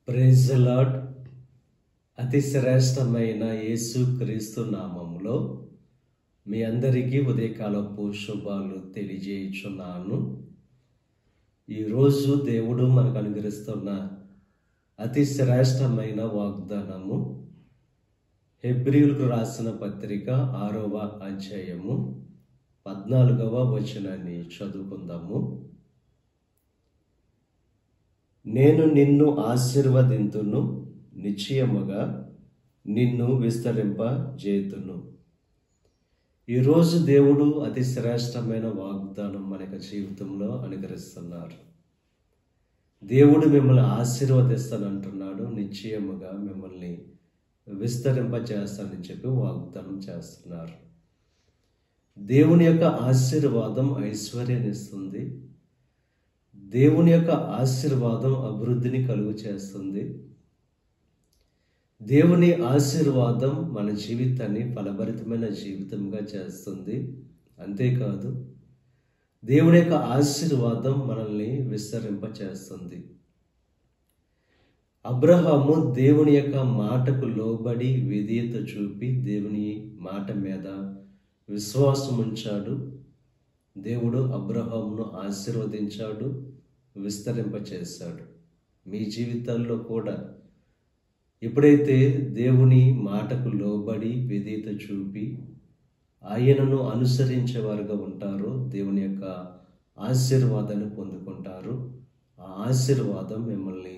Praise the lord. అతి శ్రేష్టమైన యేసు క్రీస్తు నామములో మీ అందరికీ ఉదయకాలపు శుభాలు తెలియజేయుచున్నాను. ఈరోజు దేవుడు మనకు అనుగ్రహిస్తున్న అతి శ్రేష్టమైన వాగ్దానము హెబ్రీయులకు రాసిన పత్రిక 6వ అధ్యాయము 14వ వచనాన్ని చదువుకుందాము. నేను నిన్ను ఆశీర్వదింతును, నిశ్చయముగా నిన్ను విస్తరింపజేతును. ఈరోజు దేవుడు అతి శ్రేష్టమైన వాగ్దానం మనకు జీవితంలో అనుగ్రహిస్తున్నారు. దేవుడు మిమ్మల్ని ఆశీర్వదిస్తానంటున్నాడు, నిశ్చయముగా మిమ్మల్ని విస్తరింపజేస్తానని చెప్పి వాగ్దానం చేస్తున్నారు. దేవుని యొక్క ఆశీర్వాదం ఐశ్వర్యాన్ని ఇస్తుంది. దేవుని యొక్క ఆశీర్వాదం అభివృద్ధిని కలుగు చేస్తుంది. దేవుని ఆశీర్వాదం మన జీవితాన్ని ఫలభరితమైన జీవితంగా చేస్తుంది. అంతేకాదు, దేవుని యొక్క ఆశీర్వాదం మనల్ని విస్తరింపచేస్తుంది. అబ్రహాము దేవుని యొక్క మాటకు లోబడి విధేయత చూపి దేవుని మాట మీద విశ్వాసం ఉంచాడు. దేవుడు అబ్రహామును ఆశీర్వదించాడు, విస్తరింపచేశాడు. మీ జీవితాల్లో కూడా ఎప్పుడైతే దేవుని మాటకు లోబడి విధేయత చూపి ఆయనను అనుసరించేవారుగా ఉంటారో దేవుని యొక్క ఆశీర్వాదాన్ని పొందుకుంటారు. ఆ ఆశీర్వాదం మిమ్మల్ని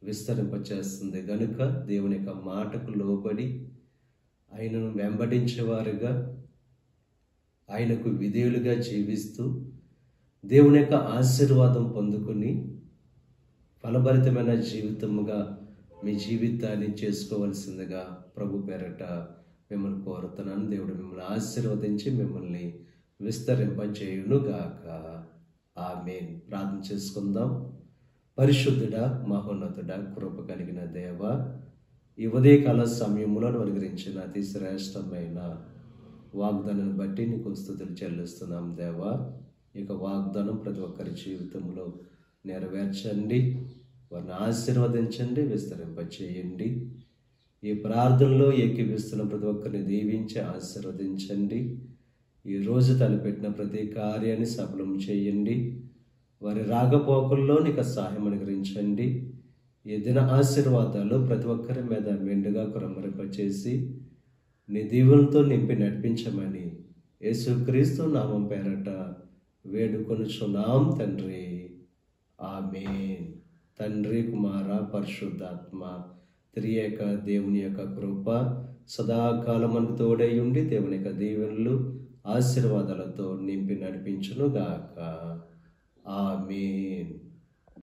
విస్తరింపచేస్తుంది. కనుక దేవుని యొక్క మాటకు లోబడి ఆయనను వెంబడించేవారుగా, ఆయనకు విధేయులుగా జీవిస్తూ దేవుని యొక్క ఆశీర్వాదం పొందుకొని ఫలభరితమైన జీవితముగా మీ జీవితాన్ని చేసుకోవలసిందిగా ప్రభు పేరట మిమ్మల్ని కోరుతున్నాను. దేవుడు మిమ్మల్ని ఆశీర్వదించి మిమ్మల్ని విస్తరింపజేయునుగాక. ఆమేన్. ప్రార్థన చేసుకుందాం. పరిశుద్ధుడా, మహోన్నతుడా, కృప కలిగిన దేవ, ఈ ఉదయకాల సమయంలో అనుగ్రహించిన అతి శ్రేష్టమైన వాగ్దానాన్ని బట్టి నీకు స్తుతులు చెల్లిస్తున్నాం దేవా. ఇక వాగ్దానం ప్రతి ఒక్కరి జీవితంలో నెరవేర్చండి, వారిని ఆశీర్వదించండి, విస్తరింపచేయండి. ఈ ప్రార్థనలో ఏకీపిస్తున్న ప్రతి ఒక్కరిని దీవించి ఆశీర్వదించండి. ఈరోజు తలపెట్టిన ప్రతి కార్యాన్ని సఫలం చేయండి. వారి రాకపోకల్లో నీకు సహాయం అనుగ్రహించండి. ఈ దిన ఆశీర్వాదాలు ప్రతి ఒక్కరి మీద మెండుగా కురమరింపచేసి నీ దీవులతో నింపి నడిపించమని యేసుక్రీస్తు నామం పేరట వేడుకొనుచున్నాం తండ్రి. ఆమేన్. తండ్రి, కుమార, పరిశుద్ధాత్మ త్రియేక దేవుని యొక్క కృప సదాకాలం మనకు తోడై ఉండి దేవుని యొక్క దీవెనలు ఆశీర్వాదాలతో నింపి నడిపించునుగాక. ఆమేన్.